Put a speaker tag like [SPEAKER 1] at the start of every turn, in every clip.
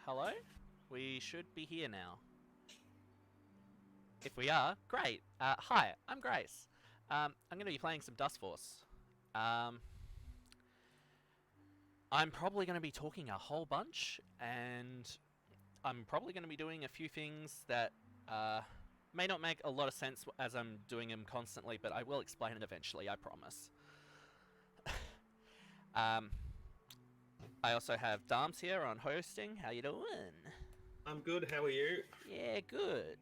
[SPEAKER 1] Hello? We should be here now. If we are, great. Hi, I'm Grace. I'm going to be playing some Dustforce. I'm probably going to be talking a whole bunch, and I'm probably going to be doing a few things that may not make a lot of sense as I'm doing them constantly, but I will explain it eventually, I promise. I also have Dams here on hosting. How you doing?
[SPEAKER 2] I'm good. How are you?
[SPEAKER 1] Yeah, good.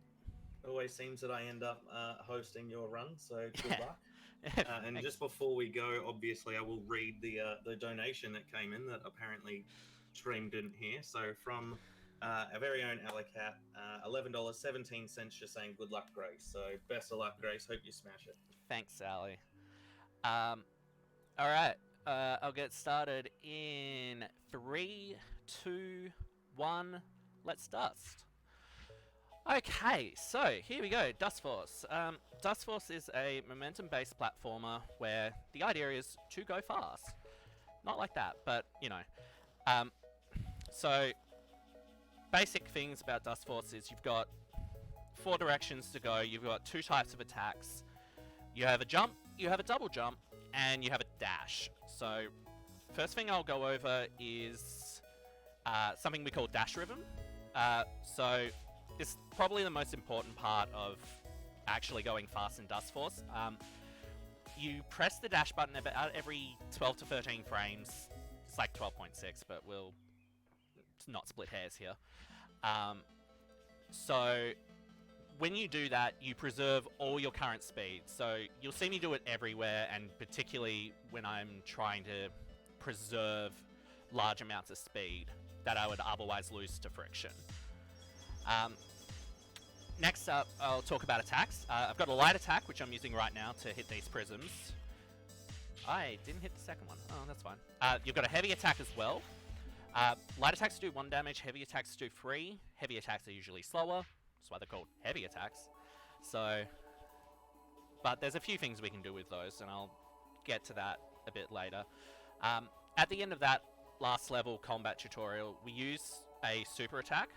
[SPEAKER 2] It always seems that I end up hosting your run, so good luck. And
[SPEAKER 1] Thanks.
[SPEAKER 2] just before we go, obviously, I will read the donation that came in that apparently Stream didn't hear. So from our very own Alacat, $11.17, just saying good luck, Grace. So best of luck, Grace. Hope you smash it.
[SPEAKER 1] Thanks, Sally. Alright. I'll get started in 3, 2, 1. Let's dust. Okay, so here we go. Dustforce. Dustforce is a momentum-based platformer where the idea is to go fast. Not like that, but you know. So basic things about Dustforce is you've got 4 directions to go. You've got 2 types of attacks. You have a jump, you have a double jump, and you have a dash. So first thing I'll go over is something we call dash rhythm. So it's probably the most important part of actually going fast in Dustforce. You press the dash button about every 12 to 13 frames. It's like 12.6, but we'll not split hairs here. So when you do that, you preserve all your current speed. So you'll see me do it everywhere, and particularly when I'm trying to preserve large amounts of speed that I would otherwise lose to friction. Next up, I'll talk about attacks. I've got a light attack, which I'm using right now to hit these prisms. I didn't hit the second one. Oh, that's fine. You've got a heavy attack as well. Light attacks do 1 damage, heavy attacks do 3. Heavy attacks are usually slower. That's why they're called heavy attacks. So, but there's a few things we can do with those, and I'll get to that a bit later. At the end of that last level combat tutorial, we use a super attack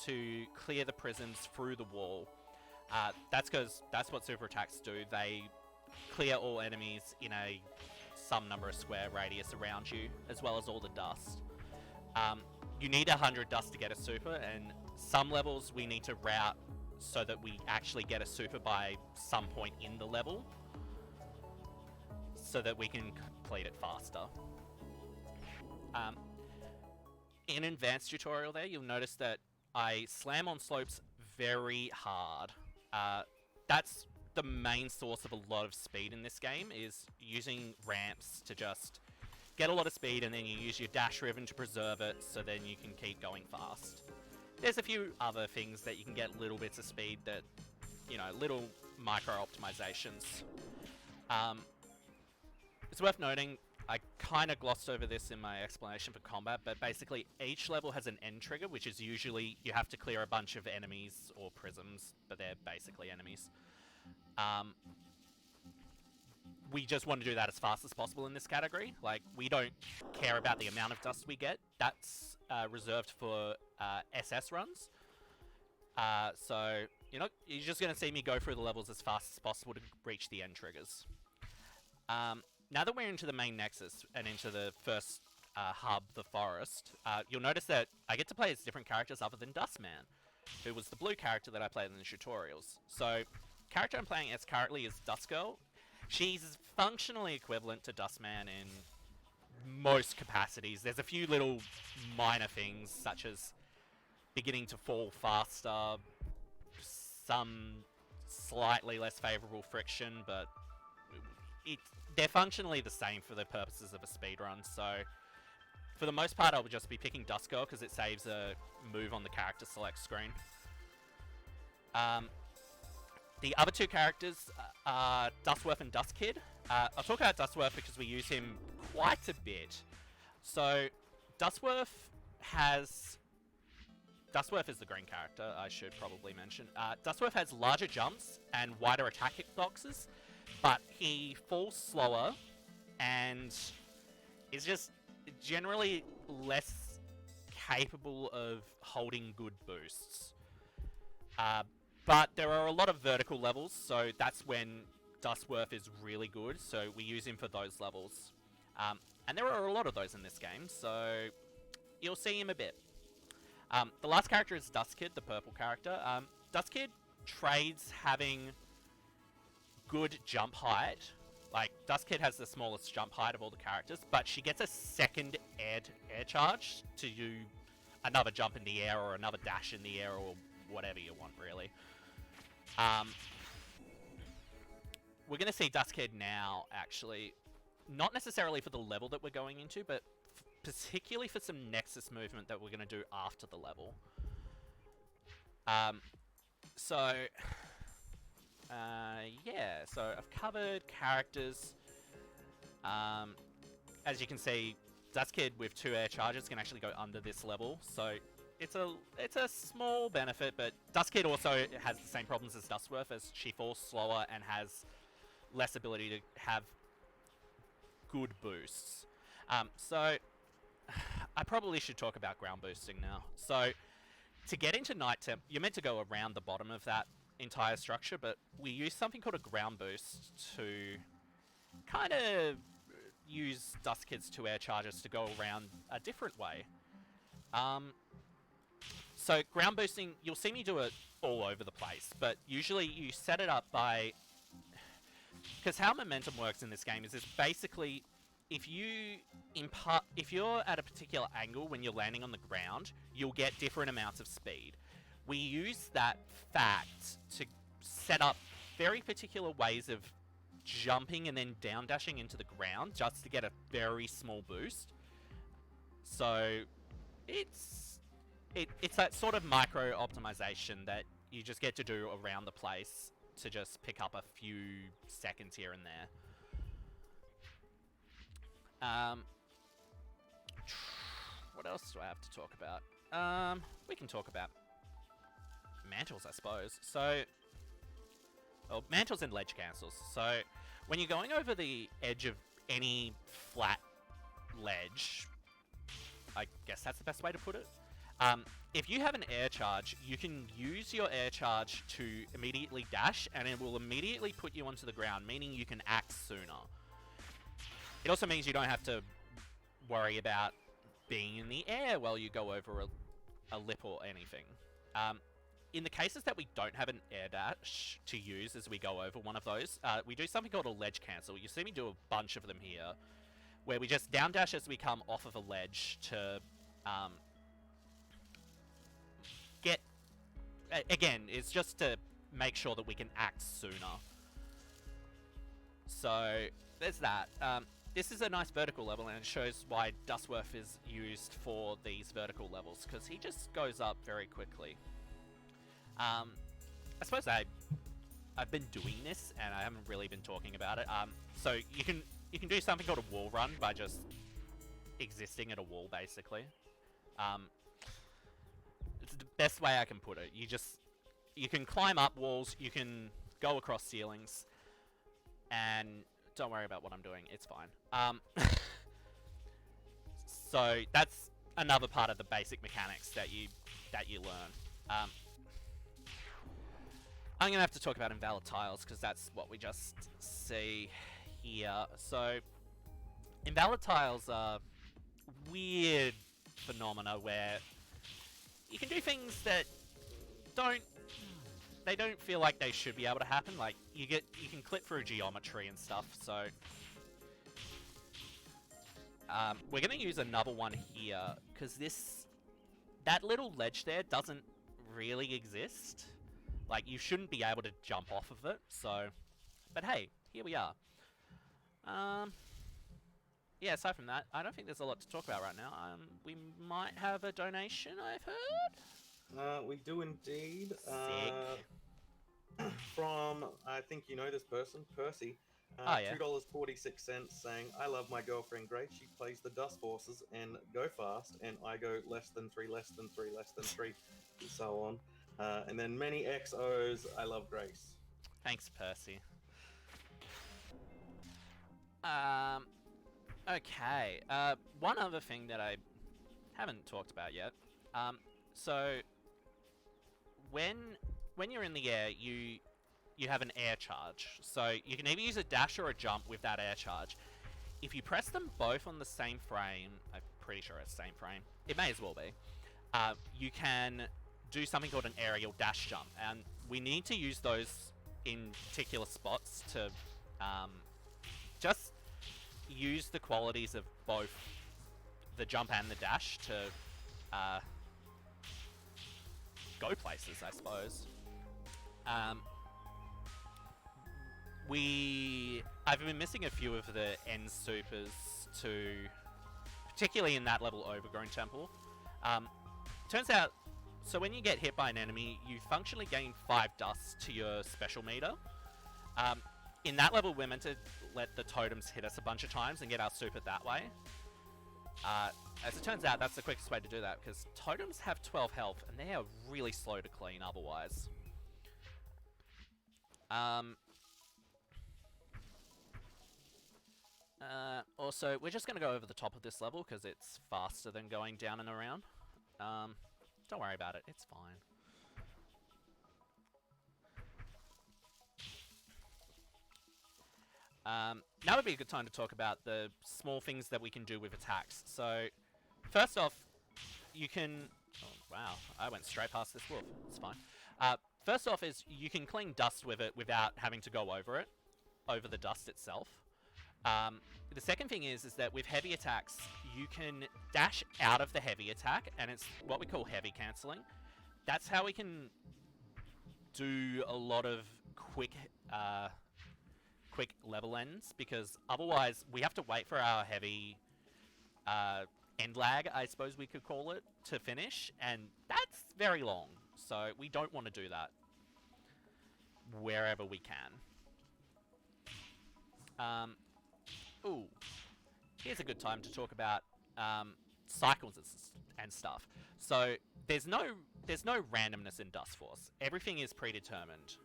[SPEAKER 1] to clear the prisms through the wall. That's because that's what super attacks do. They clear all enemies in some number of square radius around you, as well as all the dust. You need 100 dust to get a super, and some levels we need to route so that we actually get a super by some point in the level, so that we can complete it faster. In advanced tutorial there, you'll notice that I slam on slopes very hard. That's the main source of a lot of speed in this game, is using ramps to just get a lot of speed, and then you use your dash rhythm to preserve it, so then you can keep going fast. There's a few other things that you can get little bits of speed that, you know, little micro optimizations. It's worth noting, I kind of glossed over this in my explanation for combat, but basically each level has an end trigger, which is usually you have to clear a bunch of enemies or prisms, but they're basically enemies. We just want to do that as fast as possible in this category. Like, we don't care about the amount of dust we get. That's reserved for SS runs. So, you know, you're just going to see me go through the levels as fast as possible to reach the end triggers. Now that we're into the main nexus and into the first hub, the forest, you'll notice that I get to play as different characters other than Dustman, who was the blue character that I played in the tutorials. So, character I'm playing as currently is Dustgirl. She's functionally equivalent to Dustman in most capacities. There's a few little minor things, such as beginning to fall faster, some slightly less favorable friction, but they're functionally the same for the purposes of a speedrun. So for the most part, I'll just be picking Dustgirl because it saves a move on the character select screen. The other 2 characters are Dustworth and Dustkid. I'll talk about Dustworth because we use him quite a bit. So Dustworth is the green character, I should probably mention. Dustworth has larger jumps and wider attack hitboxes, but he falls slower and is just generally less capable of holding good boosts. But there are a lot of vertical levels, so that's when Dustworth is really good, so we use him for those levels. And there are a lot of those in this game, so you'll see him a bit. The last character is Dustkid, the purple character. Dustkid trades having good jump height. Like, Dustkid has the smallest jump height of all the characters, but she gets a second air charge to do another jump in the air or another dash in the air or whatever you want, really. We're going to see Dustkid now, actually. Not necessarily for the level that we're going into, but particularly for some Nexus movement that we're going to do after the level. Yeah, so I've covered characters. As you can see, Dustkid with 2 air charges can actually go under this level, so it's a small benefit, but Dustkid also has the same problems as Dustworth, as she falls slower and has less ability to have good boosts. So I probably should talk about ground boosting now. So to get into Night Temp, you're meant to go around the bottom of that entire structure, but we use something called a ground boost to kind of use Dustkid's 2 air charges to go around a different way. So ground boosting, you'll see me do it all over the place, but usually you set it up by... Because how momentum works in this game is basically, if you're at a particular angle when you're landing on the ground, you'll get different amounts of speed. We use that fact to set up very particular ways of jumping and then down dashing into the ground just to get a very small boost. So it's that sort of micro optimization that you just get to do around the place to just pick up a few seconds here and there. What else do I have to talk about? We can talk about mantles, I suppose. So, well, mantles and ledge cancels. So, when you're going over the edge of any flat ledge, I guess that's the best way to put it. If you have an air charge, you can use your air charge to immediately dash, and it will immediately put you onto the ground, meaning you can act sooner. It also means you don't have to worry about being in the air while you go over a lip or anything. In the cases that we don't have an air dash to use as we go over one of those, we do something called a ledge cancel. You see me do a bunch of them here, where we just down dash as we come off of a ledge to get... Again, it's just to make sure that we can act sooner. So, there's that. This is a nice vertical level, and it shows why Dustworth is used for these vertical levels, because he just goes up very quickly. I suppose I've been doing this, and I haven't really been talking about it. So you can do something called a wall run by just existing at a wall, basically. It's the best way I can put it. You can climb up walls, you can go across ceilings, and don't worry about what I'm doing, it's fine. So that's another part of the basic mechanics that you learn. I'm gonna have to talk about invalid tiles because that's what we just see here. So invalid tiles are weird phenomena where you can do things that don't feel like they should be able to happen. Like you can clip through geometry and stuff. So we're gonna use another one here because that little ledge there doesn't really exist. Like you shouldn't be able to jump off of it. So, but hey, here we are. Yeah, aside from that, I don't think there's a lot to talk about right now. We might have a donation, I've heard.
[SPEAKER 2] We do indeed.
[SPEAKER 1] Sick.
[SPEAKER 2] From, I think you know this person, Percy.
[SPEAKER 1] Yeah.
[SPEAKER 2] $2.46 saying, I love my girlfriend Grace. She plays the Dustforces and go fast, and I go less than 3, less than 3, less than 3, and so on. And then many XOs, I love Grace.
[SPEAKER 1] Thanks, Percy. Okay. One other thing that I haven't talked about yet. So when you're in the air, you have an air charge. So you can either use a dash or a jump with that air charge. If you press them both on the same frame, I'm pretty sure it's the same frame. It may as well be. You can do something called an aerial dash jump, and we need to use those in particular spots to just use the qualities of both the jump and the dash to go places, I suppose. I've been missing a few of the end supers to, particularly in that level Overgrown Temple. Turns out, so when you get hit by an enemy, you functionally gain 5 dust to your special meter. In that level, we're meant to let the totems hit us a bunch of times and get our super that way. As it turns out, that's the quickest way to do that, because totems have 12 health, and they are really slow to clean otherwise. Also, we're just going to go over the top of this level, because it's faster than going down and around. Don't worry about it, it's fine. Now would be a good time to talk about the small things that we can do with attacks. So, first off, you can... Oh, wow, I went straight past this wolf. It's fine. First off is you can clean dust with it without having to go over it, over the dust itself. The second thing is that with heavy attacks, you can dash out of the heavy attack, and it's what we call heavy cancelling. That's how we can do a lot of quick level ends, because otherwise we have to wait for our heavy end lag, I suppose we could call it, to finish, and that's very long. So we don't want to do that wherever we can. Ooh, here's a good time to talk about cycles and stuff. So there's no randomness in Dustforce. Everything is predetermined.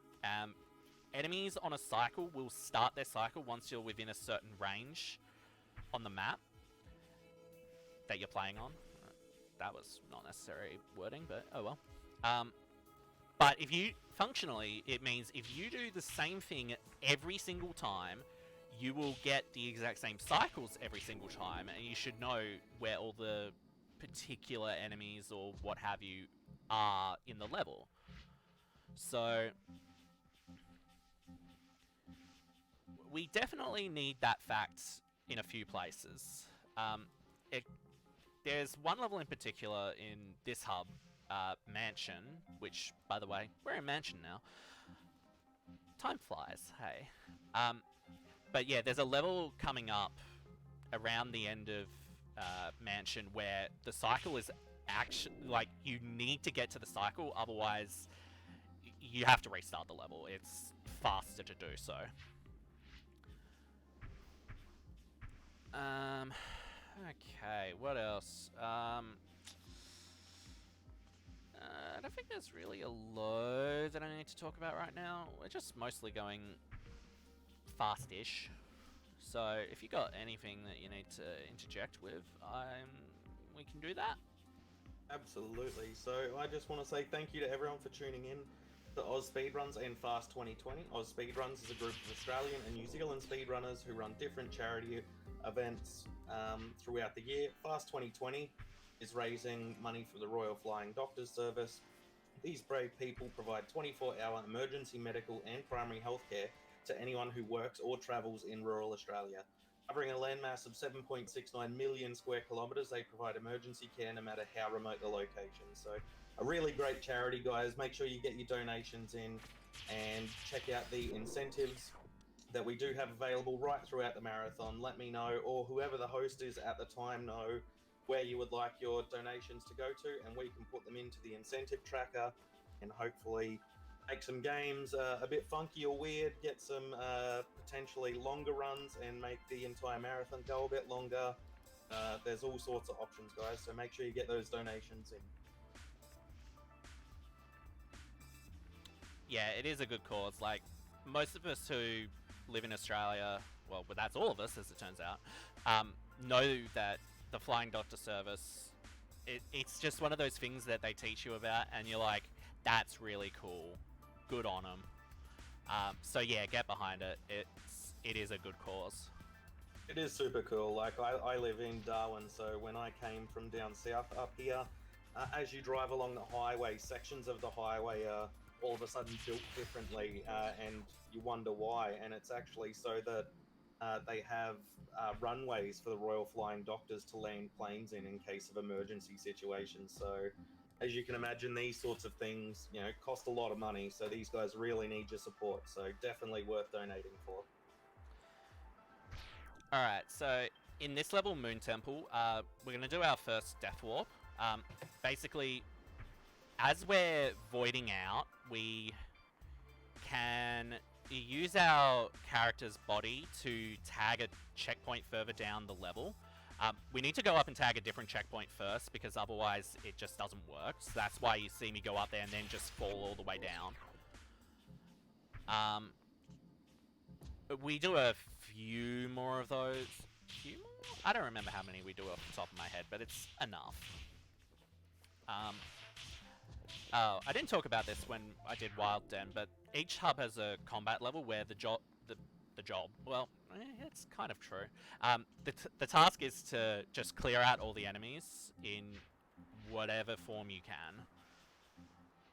[SPEAKER 1] Enemies on a cycle will start their cycle once you're within a certain range on the map that you're playing on. That was not necessary wording, but oh well. But if you, functionally, it means if you do the same thing every single time, you will get the exact same cycles every single time, and you should know where all the particular enemies or what have you are in the level. So we definitely need that fact in a few places. There's one level in particular in this hub, Mansion, which, by the way, we're in Mansion now. Time flies, hey. But yeah, there's a level coming up around the end of Mansion where the cycle is actually, like, you need to get to the cycle, otherwise you have to restart the level. It's faster to do so. Okay, what else? I don't think there's really a load that I need to talk about right now. We're just mostly going fast-ish. So if you got anything that you need to interject with, we can do that.
[SPEAKER 2] Absolutely. So I just want to say thank you to everyone for tuning in to Oz Speedruns and Fast 2020. Oz Speedruns is a group of Australian and New Zealand speedrunners who run different charity events throughout the year. Fast 2020 is raising money for the Royal Flying Doctors Service. These brave people provide 24-hour emergency medical and primary health care to anyone who works or travels in rural Australia. Covering a landmass of 7.69 million square kilometres, they provide emergency care no matter how remote the location. So a really great charity, guys. Make sure you get your donations in and check out the incentives that we do have available right throughout the marathon. Let me know, or whoever the host is at the time, know where you would like your donations to go to, and we can put them into the incentive tracker and hopefully make some games a bit funky or weird, get some potentially longer runs and make the entire marathon go a bit longer. There's all sorts of options, guys, so make sure you get those donations in.
[SPEAKER 1] Yeah, it is a good cause. Like, most of us who live in Australia, well, that's all of us as it turns out, know that the Flying Doctor Service It's just one of those things that they teach you about, and you're like, that's really cool. Good on them. So yeah, get behind it. It is a good cause.
[SPEAKER 2] It is super cool. Like, I live in Darwin, so when I came from down south up here, as you drive along the highway, sections of the highway are all of a sudden built differently, and you wonder why. And it's actually so that they have runways for the Royal Flying Doctors to land planes in case of emergency situations. So, as you can imagine, these sorts of things, cost a lot of money. So these guys really need your support. So definitely worth donating for.
[SPEAKER 1] Alright, so in this level, Moon Temple, we're going to do our first Death Warp. Basically, as we're voiding out, we can use our character's body to tag a checkpoint further down the level. We need to go up and tag a different checkpoint first, because otherwise it just doesn't work. So that's why you see me go up there and then just fall all the way down. We do a few more of those. Few more? I don't remember how many we do off the top of my head, but it's enough. Oh, I didn't talk about this when I did Wild Den, but each hub has a combat level where the job, well, it's kind of true. The task is to just clear out all the enemies in whatever form you can.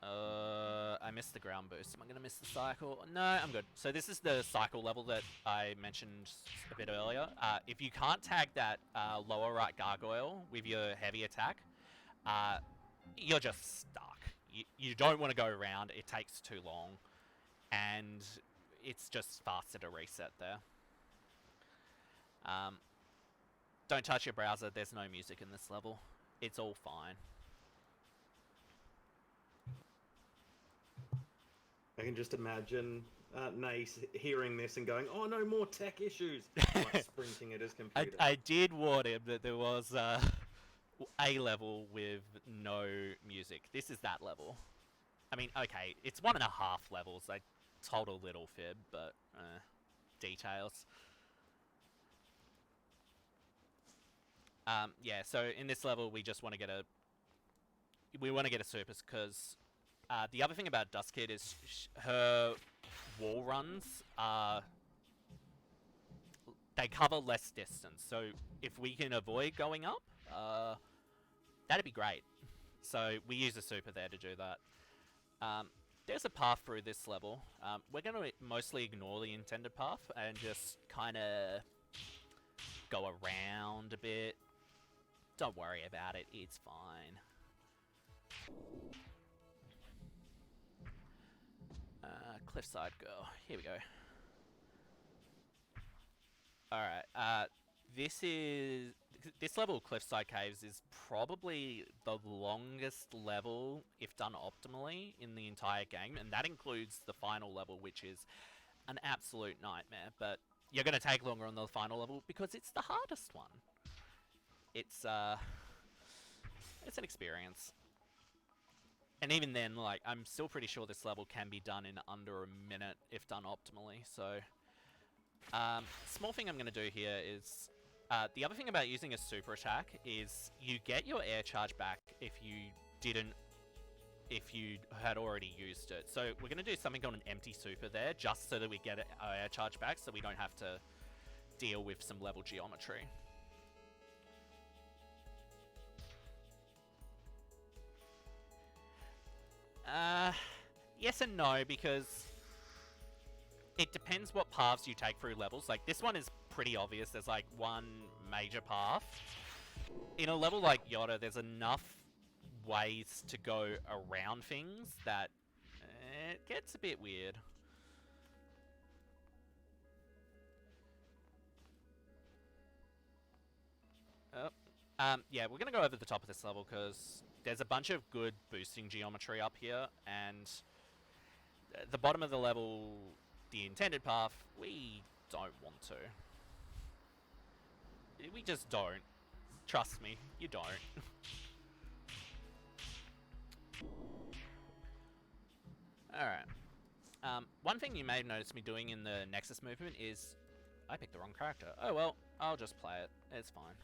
[SPEAKER 1] I missed the ground boost. Am I gonna miss the cycle? No, I'm good. So this is the cycle level that I mentioned a bit earlier. If you can't tag that lower right gargoyle with your heavy attack, you're just stuck. You don't want to go around. It takes too long, and it's just faster to reset there. Don't touch your browser. There's no music in this level. It's all fine.
[SPEAKER 2] I can just imagine Nace hearing this and going, "Oh no, more tech issues!" Like sprinting at his computer.
[SPEAKER 1] I did warn him that there was a level with no music. This is that level. I mean, okay, it's 1.5 levels. I told a little fib, but details. Yeah, so in this level, we just want to get a Supers, because the other thing about Dust Kid is her wall runs are... they cover less distance, so if we can avoid going up, that'd be great. So we use a super there to do that. There's a path through this level. We're going to mostly ignore the intended path and just kind of go around a bit. Don't worry about it, it's fine. Cliffside Girl, here we go. Alright, this level of Cliffside Caves is probably the longest level, if done optimally, in the entire game, and that includes the final level, which is an absolute nightmare, but you're going to take longer on the final level because it's the hardest one. It's an experience. And even then, like, I'm still pretty sure this level can be done in under a minute if done optimally, so... small thing I'm going to do here is... the other thing about using a super attack is you get your air charge back if you had already used it. So we're going to do something called an empty super there, just so that we get our air charge back, so we don't have to deal with some level geometry. Yes and no, because it depends what paths you take through levels. Like, this one is pretty obvious. There's, like, one major path. In a level like Yotta, there's enough ways to go around things that it gets a bit weird. Yeah, we're going to go over the top of this level because there's a bunch of good boosting geometry up here, and the bottom of the level, the intended path, we don't want to. We just don't. Trust me, you don't. Alright. One thing you may have noticed me doing in the Nexus movement is... I picked the wrong character. Oh well, I'll just play it. It's fine.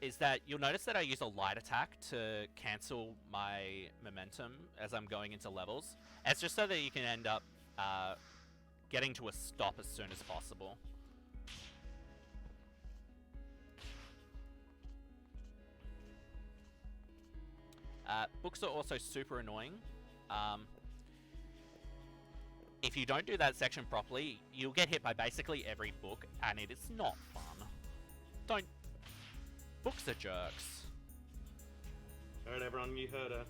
[SPEAKER 1] is that you'll notice that I use a light attack to cancel my momentum as I'm going into levels. It's just so that you can end up getting to a stop as soon as possible. Books are also super annoying. If you don't do that section properly, you'll get hit by basically every book, and it is not fun. Don't... Books are jerks.
[SPEAKER 2] Alright, everyone, you heard her.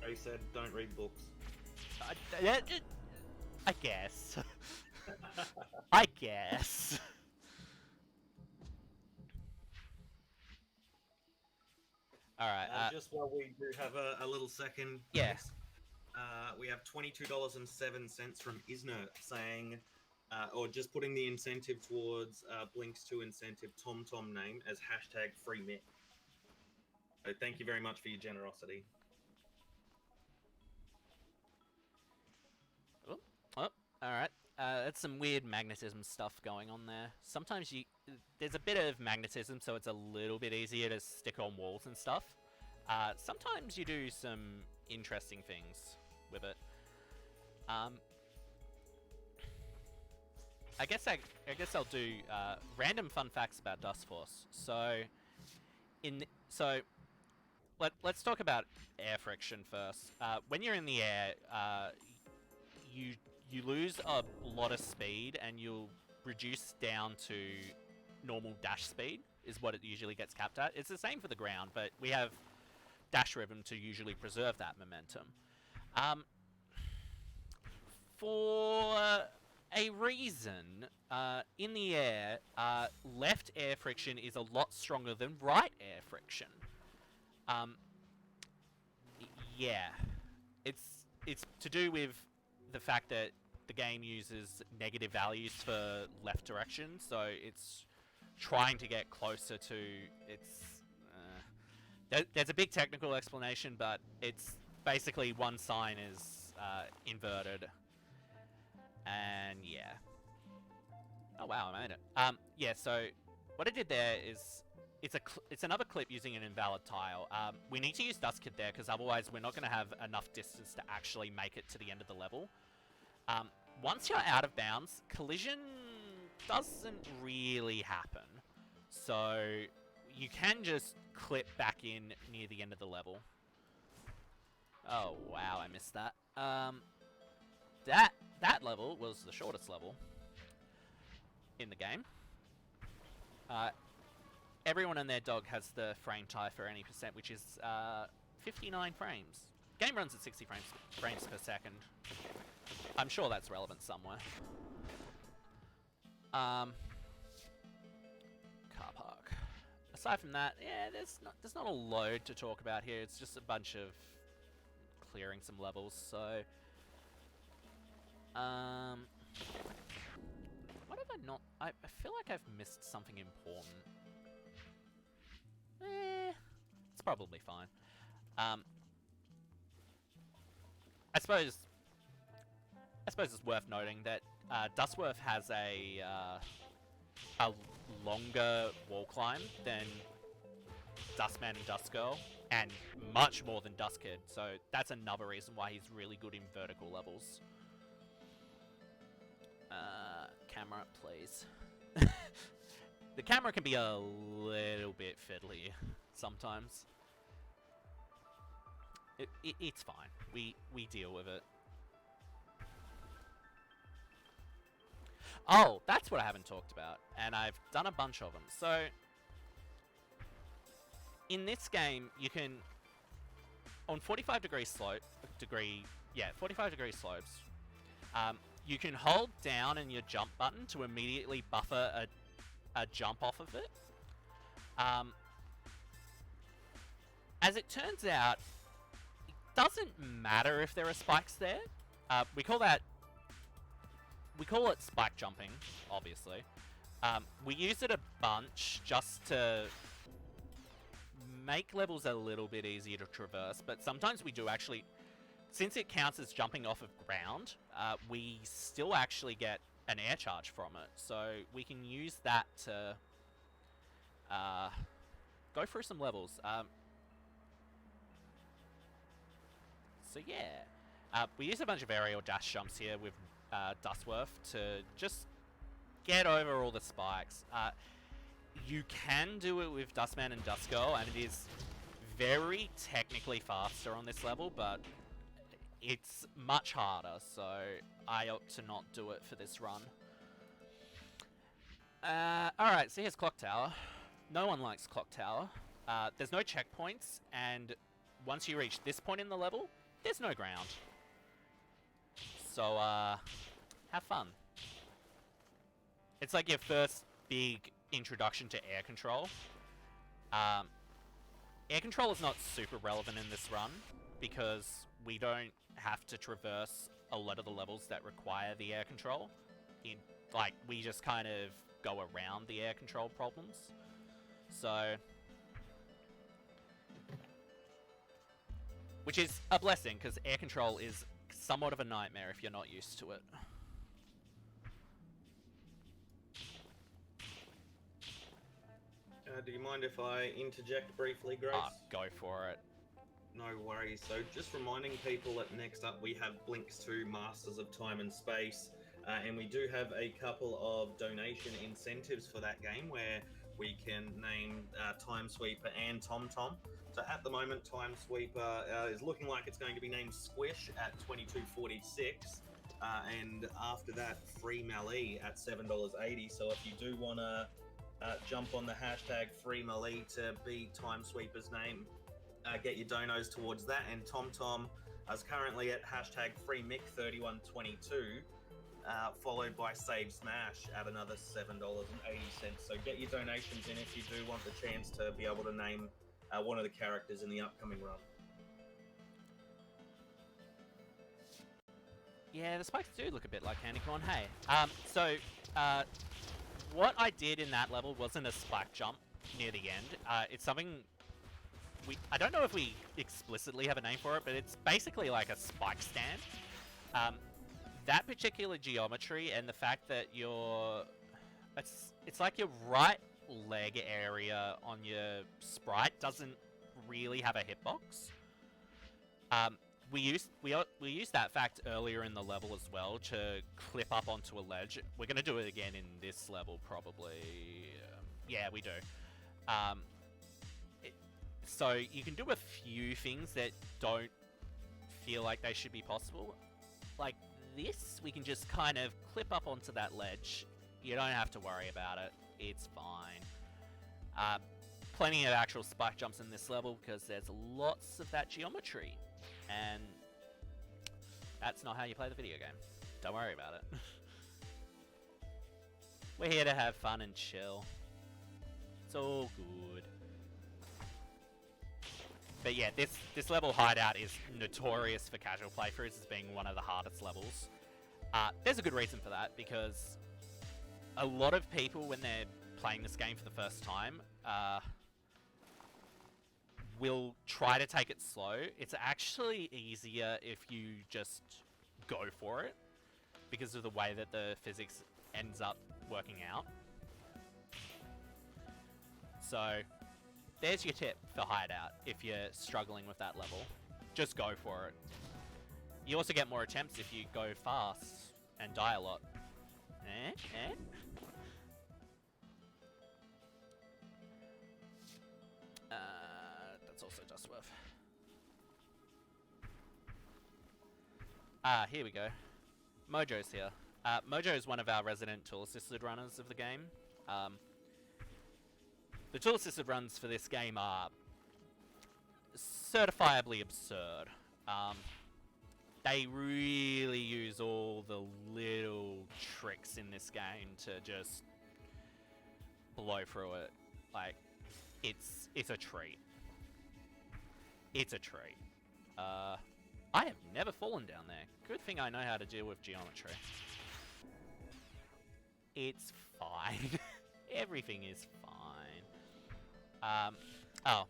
[SPEAKER 2] Ray said, don't read books.
[SPEAKER 1] I guess. I guess. Alright,
[SPEAKER 2] just while we do have a little second.
[SPEAKER 1] Yeah.
[SPEAKER 2] We have $22.07 from Isner saying, or just putting the incentive towards Blink's 2 incentive TomTom name as hashtag free Mick. So thank you very much for your generosity.
[SPEAKER 1] Oh, alright. That's some weird magnetism stuff going on there. Sometimes there's a bit of magnetism, so it's a little bit easier to stick on walls and stuff. Sometimes you do some interesting things with it. I guess I'll do random fun facts about Dustforce. Let's talk about air friction first. When you're in the air, you lose a lot of speed, and you'll reduce down to normal dash speed, is what it usually gets capped at. It's the same for the ground, but we have dash rhythm to usually preserve that momentum. For a reason, in the air, left air friction is a lot stronger than right air friction. Yeah, it's to do with the fact that the game uses negative values for left direction, so it's trying to get closer to there's a big technical explanation, but it's basically one sign is inverted, and yeah. Oh wow, I made it. Yeah. So what I did there is it's another clip using an invalid tile. We need to use Dust Kid there because otherwise we're not going to have enough distance to actually make it to the end of the level. Once you're out of bounds, collision doesn't really happen. So you can just clip back in near the end of the level. Oh wow, I missed that. That level was the shortest level in the game. Everyone and their dog has the frame tie for any percent, which is 59 frames. Game runs at 60 frames per second. I'm sure that's relevant somewhere. Car park. Aside from that, yeah, there's not a load to talk about here. It's just a bunch of clearing some levels. So, what have I not? I feel like I've missed something important. It's probably fine. I suppose it's worth noting that Dustworth has a longer wall climb than Dustman and Dustgirl, and much more than Dustkid, so that's another reason why he's really good in vertical levels. Camera, please. The camera can be a little bit fiddly sometimes. It's fine. We deal with it. Oh, that's what I haven't talked about, and I've done a bunch of them. So, in this game, you can, on 45 degree slopes, you can hold down in your jump button to immediately buffer a jump off of it. As it turns out, it doesn't matter if there are spikes there. We call it spike jumping, obviously. We use it a bunch just to make levels a little bit easier to traverse, but sometimes we do actually, since it counts as jumping off of ground, we still actually get an air charge from it, so we can use that to go through some levels. So yeah, we use a bunch of aerial dash jumps here with Dustworth to just get over all the spikes. You can do it with Dustman and Dustgirl, and it is very technically faster on this level, but it's much harder, so I opt to not do it for this run. Alright, so here's Clock Tower. No one likes Clock Tower. There's no checkpoints, and once you reach this point in the level, there's no ground. So, have fun. It's like your first big introduction to air control. Air control is not super relevant in this run, because we don't have to traverse a lot of the levels that require the air control. Like, we just kind of go around the air control problems. So, which is a blessing, because air control is somewhat of a nightmare if you're not used to it.
[SPEAKER 2] Do you mind if I interject briefly, Grace?
[SPEAKER 1] Go for it.
[SPEAKER 2] No worries. So just reminding people that next up we have Blinks 2 Masters of Time and Space, and we do have a couple of donation incentives for that game where we can name Time Sweeper and TomTom. So at the moment, Time Sweeper is looking like it's going to be named Squish at $22.46, and after that, Free Melee at $7.80. So if you do want to jump on the hashtag Free Melee to be Time Sweeper's name, get your donos towards that. And TomTom is currently at hashtag FreeMick3122, followed by Save Smash at another $7.80. So get your donations in if you do want the chance to be able to name one of the characters in the upcoming run.
[SPEAKER 1] Yeah, the spikes do look a bit like candy corn. Hey, what I did in that level wasn't a spike jump near the end. It's something I don't know if we explicitly have a name for it, but it's basically like a spike stand. That particular geometry and the fact that it's like your right leg area on your sprite doesn't really have a hitbox. We used that fact earlier in the level as well to clip up onto a ledge. We're going to do it again in this level, probably. Yeah, we do. So you can do a few things that don't feel like they should be possible. Like this, we can just kind of clip up onto that ledge. You don't have to worry about it. It's fine. Plenty of actual spike jumps in this level because there's lots of that geometry. And that's not how you play the video game. Don't worry about it. We're here to have fun and chill. It's all good. But yeah, this level Hideout is notorious for casual playthroughs as being one of the hardest levels. There's a good reason for that, because a lot of people, when they're playing this game for the first time, will try to take it slow. It's actually easier if you just go for it, because of the way that the physics ends up working out. So there's your tip for Hideout if you're struggling with that level. Just go for it. You also get more attempts if you go fast and die a lot. That's also Dustworth. Here we go. Mojo's here. Mojo is one of our resident tool-assisted runners of the game. The tool-assisted runs for this game are certifiably absurd. They really use all the little tricks in this game to just blow through it. Like, it's a treat. It's a treat. I have never fallen down there. Good thing I know how to deal with geometry. It's fine. Everything is fine. Oh,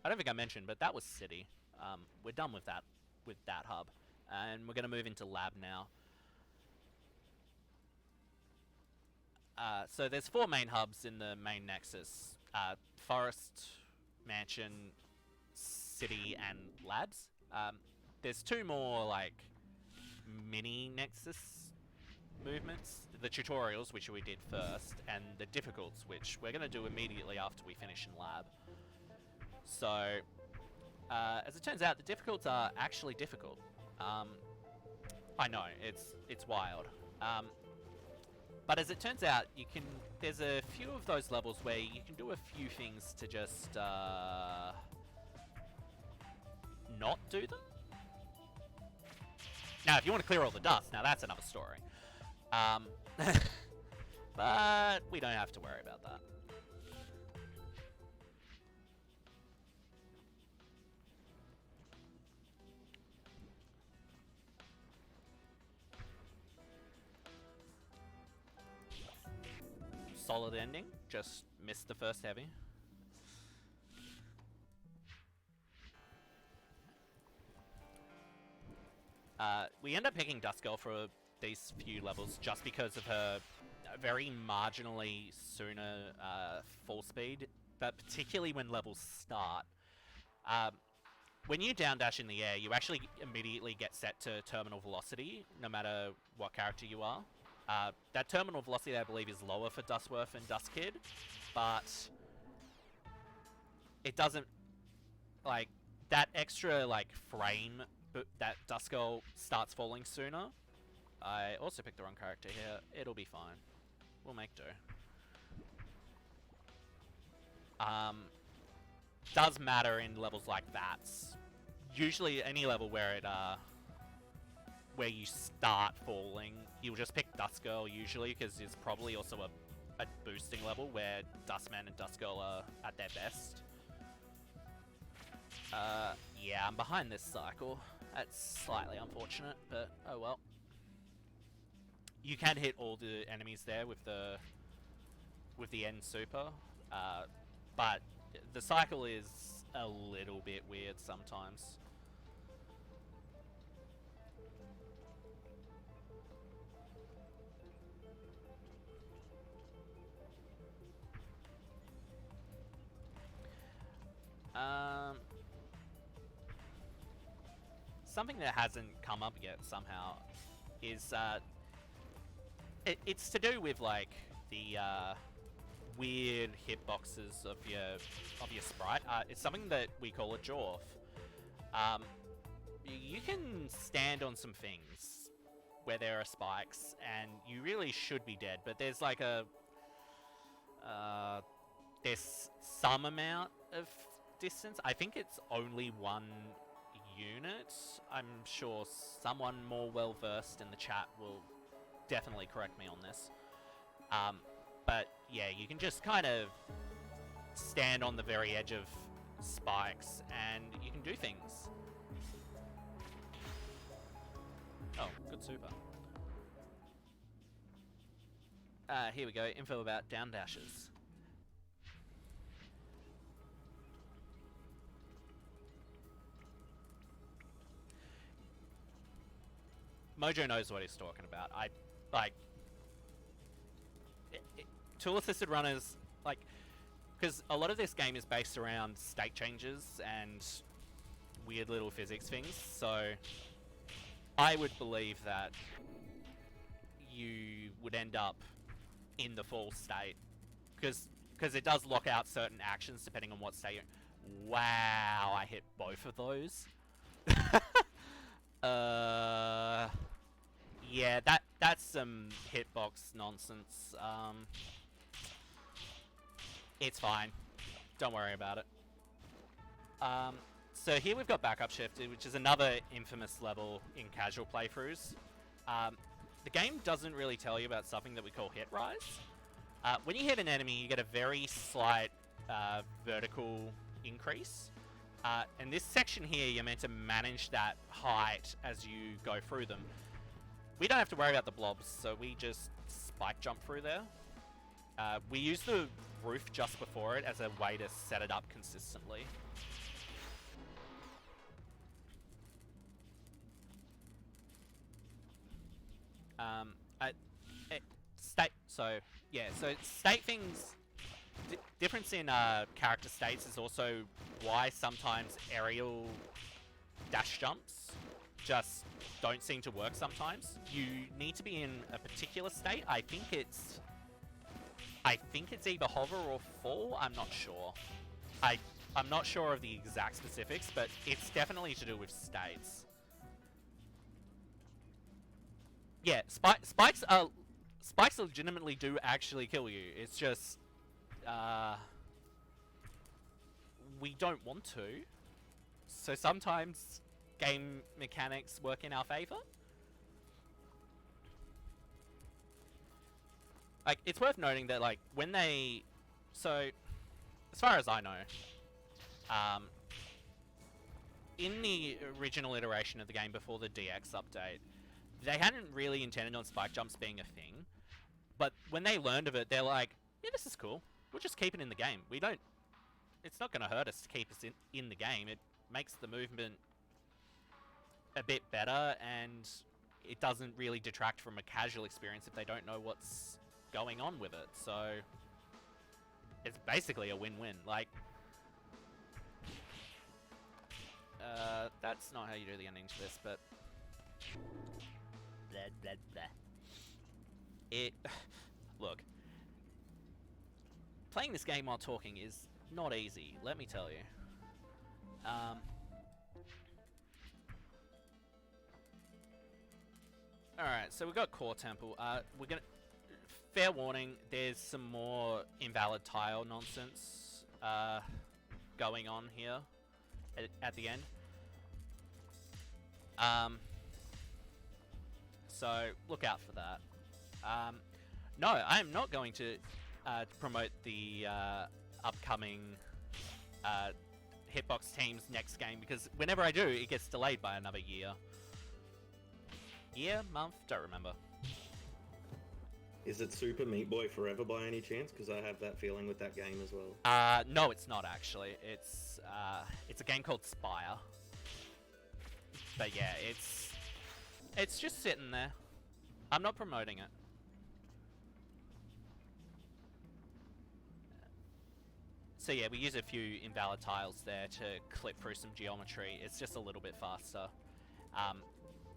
[SPEAKER 1] I don't think I mentioned, but that was City. We're done with that hub. And we're going to move into Lab now. So there's 4 main hubs in the main Nexus. Forest, mansion, city, and labs. There's 2 more like mini Nexus movements, the tutorials, which we did first, and the difficulties, which we're going to do immediately after we finish in lab. So, as it turns out, the difficulties are actually difficult. I know, it's wild. But as it turns out, there's a few of those levels where you can do a few things to just, not do them? Now, if you want to clear all the dust, now that's another story. But we don't have to worry about that. Solid ending, just missed the first heavy. We end up picking Dust Girl for these few levels just because of her very marginally sooner fall speed, but particularly when levels start. When you down dash in the air, you actually immediately get set to terminal velocity, no matter what character you are. That terminal velocity, I believe, is lower for Dustworth and Dustkid, but it doesn't, like, that extra, like, frame that Dustgirl starts falling sooner. I also picked the wrong character here. It'll be fine. We'll make do. Does matter in levels like that. Usually any level where it, where you start falling, you'll just pick Dustgirl usually, because it's probably also a boosting level where Dustman and Dustgirl are at their best. Yeah, I'm behind this cycle. That's slightly unfortunate, but oh well. You can hit all the enemies there with the end super, but the cycle is a little bit weird sometimes. Something that hasn't come up yet somehow is it's to do with like the weird hitboxes of your sprite. It's something that we call a Jorf. You can stand on some things where there are spikes, and you really should be dead. But there's like there's some amount of distance. I think it's only 1 unit. I'm sure someone more well versed in the chat will definitely correct me on this. But yeah, you can just kind of stand on the very edge of spikes and you can do things. Oh, good super. Here we go, info about down dashes. Mojo knows what he's talking about. Tool-assisted runners, like, because a lot of this game is based around state changes and weird little physics things, so I would believe that you would end up in the fall state, because it does lock out certain actions depending on what state you're... Wow, I hit both of those. Yeah, that's some hitbox nonsense. It's fine. Don't worry about it. So here we've got Backup Shift, which is another infamous level in casual playthroughs. The game doesn't really tell you about something that we call hit rise. When you hit an enemy, you get a very slight vertical increase. In this section here, you're meant to manage that height as you go through them. We don't have to worry about the blobs, so we just spike jump through there. We use the roof just before it as a way to set it up consistently. State things difference in character states is also why sometimes aerial dash jumps just don't seem to work sometimes. You need to be in a particular state. I think it's either hover or fall. I'm not sure. I'm not sure of the exact specifics, but it's definitely to do with states. Yeah, spikes legitimately do actually kill you. It's just we don't want to. So sometimes game mechanics work in our favor. Like, it's worth noting that, like, when they... So, as far as I know, in the original iteration of the game before the DX update, they hadn't really intended on spike jumps being a thing. But when they learned of it, they're like, yeah, this is cool. We'll just keep it in the game. We don't... It's not going to hurt us to keep us in the game. It makes the movement a bit better, and it doesn't really detract from a casual experience if they don't know what's going on with it. So it's basically a win-win. Like, that's not how you do the ending to this, but blah, blah, blah. Look, playing this game while talking is not easy, let me tell you. Alright, so we've got Core Temple. We're gonna... Fair warning, there's some more invalid tile nonsense going on here at the end. So, look out for that. No, I am not going to promote the upcoming Hitbox team's next game, because whenever I do, it gets delayed by another year. Year? Month? Don't remember.
[SPEAKER 2] Is it Super Meat Boy Forever by any chance? Because I have that feeling with that game as well.
[SPEAKER 1] No, it's not actually. It's a game called Spire. But yeah, it's just sitting there. I'm not promoting it. So yeah, we use a few invalid tiles there to clip through some geometry. It's just a little bit faster.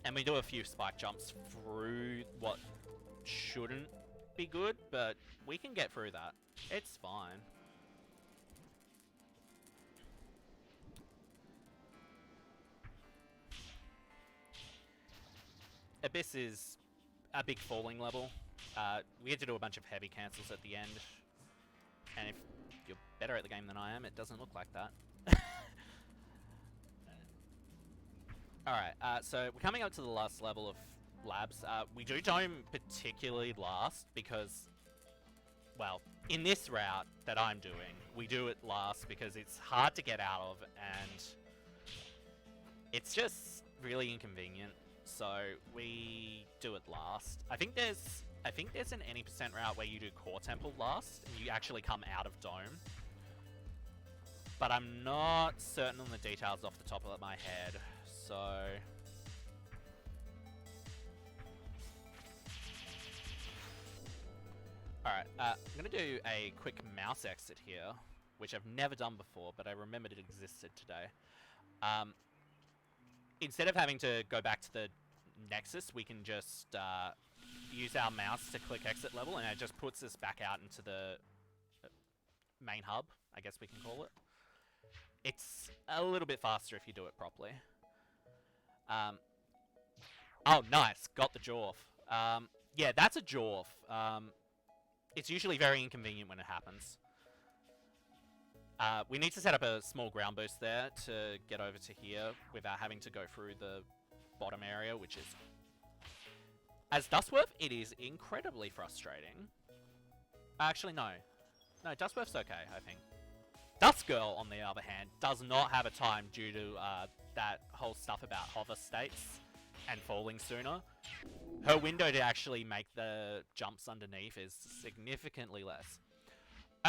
[SPEAKER 1] And we do a few spike jumps through what shouldn't be good, but we can get through that. It's fine. Abyss is a big falling level. We get to do a bunch of heavy cancels at the end. And if you're better at the game than I am, it doesn't look like that. Alright, so we're coming up to the last level of labs. We do dome particularly last because, well, in this route that I'm doing, we do it last because it's hard to get out of and it's just really inconvenient. So we do it last. I think there's an any % route where you do Core Temple last and you actually come out of dome. But I'm not certain on the details off the top of my head. So alright, I'm gonna do a quick mouse exit here, which I've never done before, but I remembered it existed today. Instead of having to go back to the Nexus, we can just use our mouse to click exit level, and it just puts us back out into the main hub, I guess we can call it. It's a little bit faster if you do it properly. Oh, nice. Got the Jorf. Yeah, that's a Jorf. It's usually very inconvenient when it happens. We need to set up a small ground boost there to get over to here without having to go through the bottom area, which is... As Dustworth, it is incredibly frustrating. Actually, no. No, Dustworth's okay, I think. Dustgirl, on the other hand, does not have a time due to that whole stuff about hover states and falling sooner. Her window to actually make the jumps underneath is significantly less.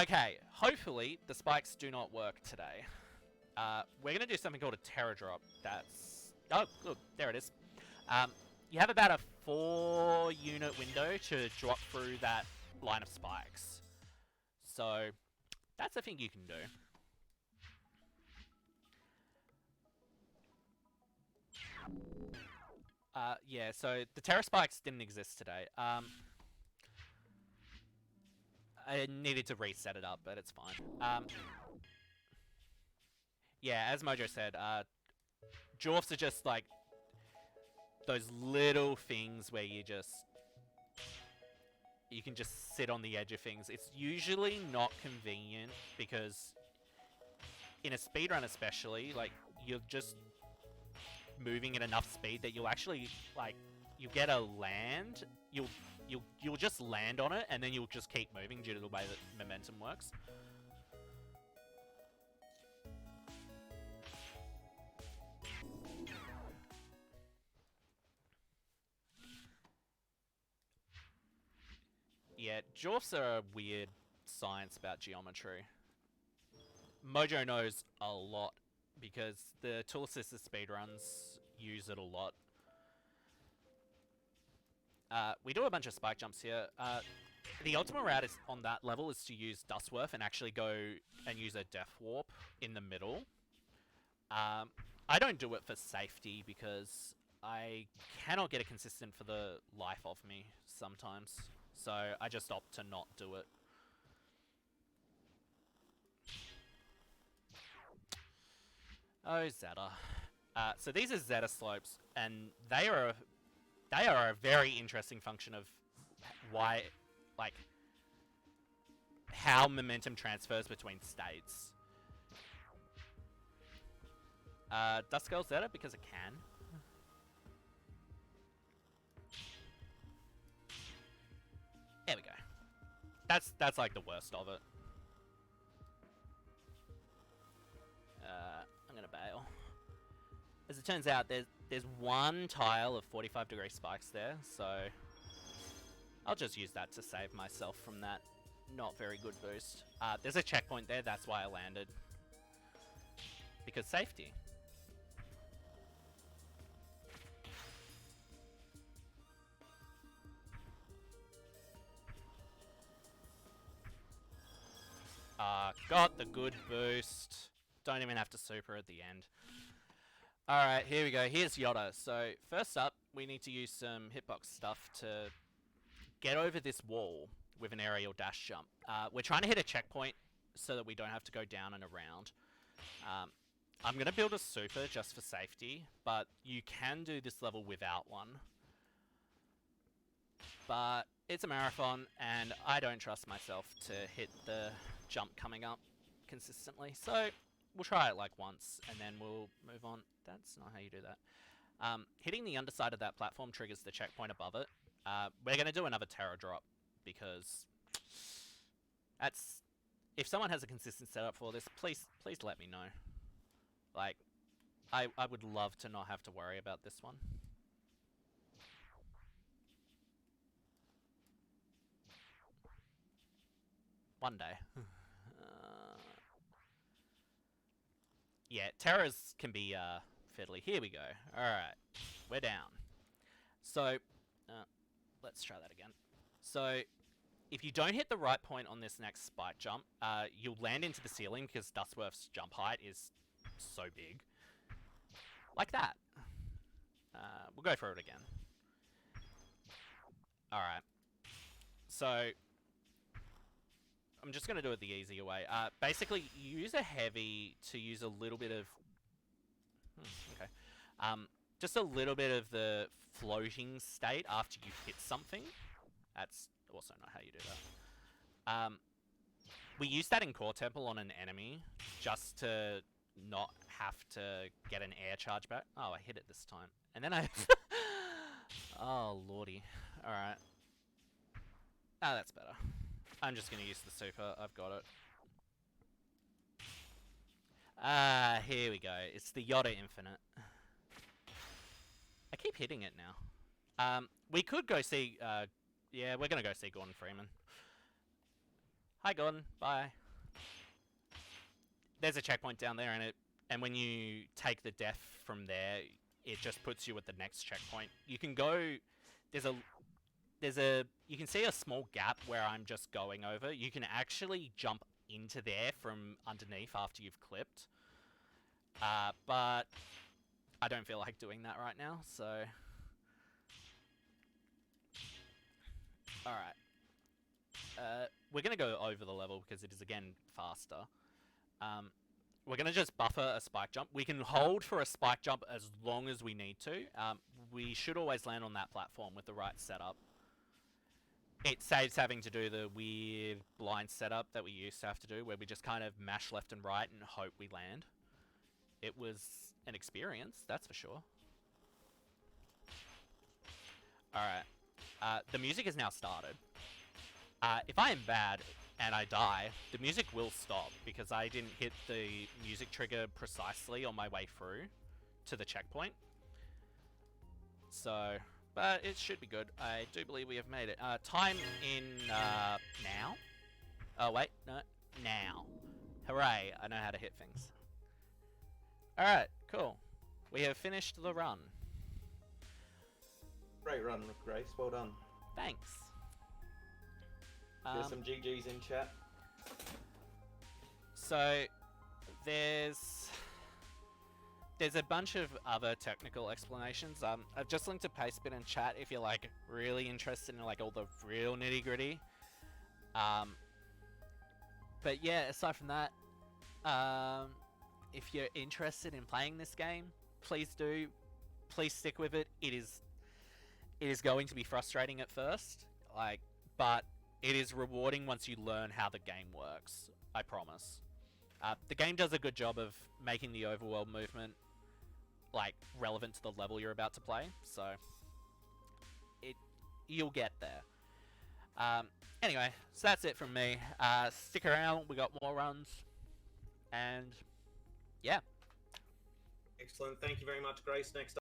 [SPEAKER 1] Okay, hopefully the spikes do not work today. We're going to do something called a Terror Drop. That's... Oh, look, there it is. You have about a 4-unit window to drop through that line of spikes. So, That's a thing you can do. Yeah, so the Terra Spikes didn't exist today. I needed to reset it up, but it's fine. Yeah, as Mojo said, dwarfs are just like those little things where you can just sit on the edge of things. It's usually not convenient because in a speedrun especially, like, you're just moving at enough speed that you'll actually, like, you get a land, you'll just land on it and then you'll just keep moving due to the way that momentum works. Yeah, dwarfs are a weird science about geometry. Mojo knows a lot because the tool assisted speedruns use it a lot. We do a bunch of spike jumps here. The ultimate route is on that level is to use Dustforce and actually go and use a Death Warp in the middle. I don't do it for safety because I cannot get it consistent for the life of me sometimes. So I just opt to not do it. Oh, Zeta. So these are Zeta slopes, and they are a very interesting function of why, like, how momentum transfers between states. Dust Girl Zeta because it can. There we go. That's like the worst of it. I'm gonna bail. As it turns out, there's one tile of 45-degree spikes there, so I'll just use that to save myself from that not very good boost. There's a checkpoint there, that's why I landed. Because safety. Got the good boost. Don't even have to super at the end. Alright, here we go. Here's Yoda. So, first up, we need to use some hitbox stuff to get over this wall with an aerial dash jump. We're trying to hit a checkpoint so that we don't have to go down and around. I'm going to build a super just for safety, but you can do this level without one. But it's a marathon, and I don't trust myself to hit the jump coming up consistently. So we'll try it like once, and then we'll move on. That's not how you do that. Hitting the underside of that platform triggers the checkpoint above it. We're going to do another Terror drop, because that's... If someone has a consistent setup for this, please let me know. Like, I would love to not have to worry about this one. One day. Yeah, terrors can be fiddly. Here we go. Alright, we're down. So, let's try that again. So, if you don't hit the right point on this next spike jump, you'll land into the ceiling because Dustworth's jump height is so big. Like that. We'll go through it again. Alright. So, I'm just going to do it the easier way. Basically, you use a heavy to use a little bit of... okay. Just a little bit of the floating state after you hit something. That's also not how you do that. We use that in Core Temple on an enemy just to not have to get an air charge back. Oh, I hit it this time. And then I... oh, lordy. Alright. Ah, that's better. I'm just going to use the super. I've got it. Here we go. It's the Yoda Infinite. I keep hitting it now. We could go see... yeah, we're going to go see Gordon Freeman. Hi, Gordon. Bye. There's a checkpoint down there, and when you take the death from there, it just puts you at the next checkpoint. You can go... you can see a small gap where I'm just going over. You can actually jump into there from underneath after you've clipped. But I don't feel like doing that right now, so... Alright. We're going to go over the level because it is, again, faster. We're going to just buffer a spike jump. We can hold for a spike jump as long as we need to. We should always land on that platform with the right setup. It saves having to do the weird blind setup that we used to have to do, where we just kind of mash left and right and hope we land. It was an experience, that's for sure. Alright. The music has now started. If I am bad and I die, the music will stop because I didn't hit the music trigger precisely on my way through to the checkpoint. So, but it should be good. I do believe we have made it. Time in now? Oh wait, no, now. Hooray, I know how to hit things. Alright, cool. We have finished the run.
[SPEAKER 2] Great run, Grace. Well done.
[SPEAKER 1] Thanks.
[SPEAKER 2] There's some GGs in chat.
[SPEAKER 1] So, there's a bunch of other technical explanations. I've just linked a paste bit in chat if you're like really interested in like all the real nitty gritty. But yeah, aside from that, if you're interested in playing this game, please do. Please stick with it. It is going to be frustrating at first, but it is rewarding once you learn how the game works. I promise. The game does a good job of making the overworld movement relevant to the level you're about to play, so you'll get there. Anyway, so that's it from me. Stick around, we got more runs, and yeah.
[SPEAKER 2] Excellent. Thank you very much, Grace. Next